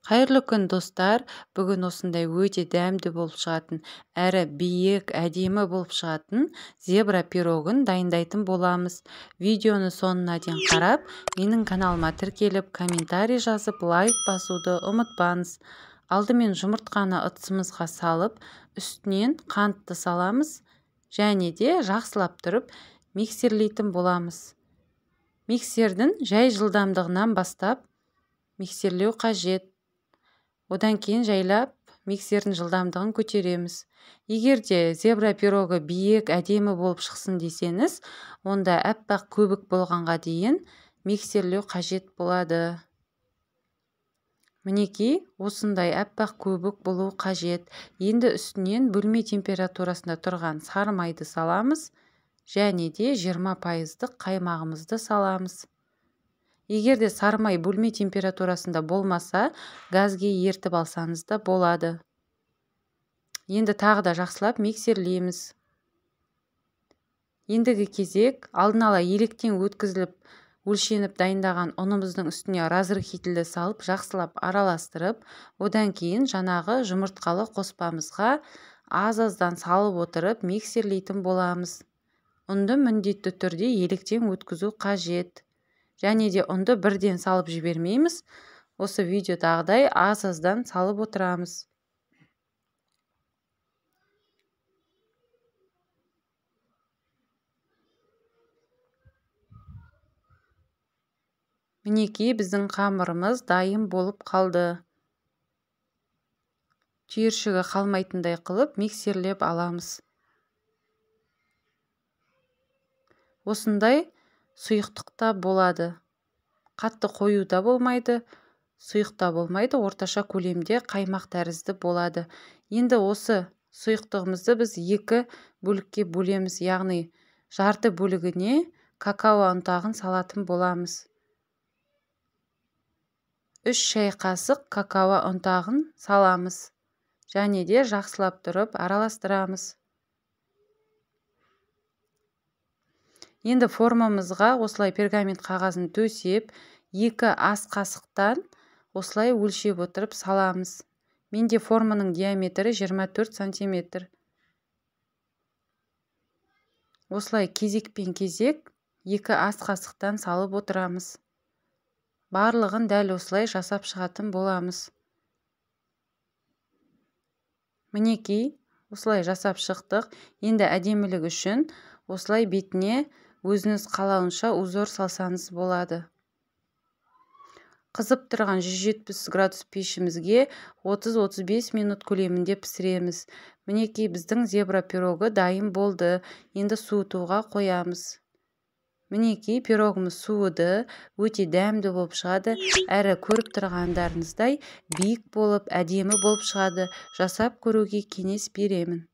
Қайырлы күн достар, бүгін осындай өте дәмді болып шығатын, әрі биік, әдемі болып шығатын зебра пирогын дайындайтын боламыз. Видеоны соңына дейін қарап, менің каналыма тіркеліп, комментарий жазып, лайк басуды ұмытпаңыз. Алдымен жұмыртқаны ыдысымызға салып, үстінен қантты саламыз, және де жақсылап тұрып миксерлейтін боламыз. Миксердің жай жылдамдығынан бастап миксерлеу қажет. Одан кейін жайлап миксердің жылдамдығын көтереміз. Егер де зебра пирогы биік, әдемі болып шықсын десеңіз, онда аппақ көбік болғанға дейін миксерлеу қажет болады. Мінекей, осындай аппақ көбік болу қажет. Енді үстінен бөлме температурасында тұрған сары майды саламыз, және де 20% қаймағымызды саламыз. Егер де сары май бөлме температурасында болмаса, газге ертіп алсаңыз да болады. Енді тағы да жақсылап миксерлейміз. Ендігі кезек алдын ала електен өткізіліп, өлшеніп дайындаған ұнымыздың үстіне разрыхительді салып, жақсылап араластырып, одан кейін жаңағы жұмыртқалы қоспамызға аз-аздан салып отырып миксерлейтін боламыз. Ұнды міндетті түрде електен өткізу қажет. Және де ұнды бірден салып жібермейміз. Осы видеодағыдай аз-аздан салып отырамыз. Мінекей, біздің қамырымыз дайын болып қалды. Түйіршігі қалмайтындай қылып миксерлеп аламыз. Осындай сұйықтықта болады. Қатты қою да болмайды, сұйықта болмайды, орташа көлемде қаймақ тәрізді болады. Енді осы сұйықтығымызды біз екі бөлікке бөлеміз, яғни жарты бөлігіне какао ұнтағын салатын боламыз. 3 шай қасық какао ұнтағын саламыз, және де жақсылап тұрып араластырамыз. Енді формамызға осылай пергамент қағазын төсеп, 2 ас қасықтан осылай өлшеп отырып саламыз. Менде форманың диаметрі 24 см. Осылай кезекпен кезек 2 ас қасықтан салып отырамыз. Барлығын дәл осылай жасап шығатын боламыз. Мінекей, осылай жасап шықтық. Енді әдемілік үшін осылай бетіне өзіңіз қалауынша узор салсаңыз болады. Қызып тұрған 170 градус пешімізге 30-35 минут көлемінде пісіреміз. Мінекей, біздің зебра пирогы дайын болды. Енді суытуға қоямыз. Мінекей, пирогымыз суыды, өте дәмді болып шығады, әрі көріп тұрғандарыңыздай биік болып, әдемі болып шығады. Жасап көруге кеңес беремін.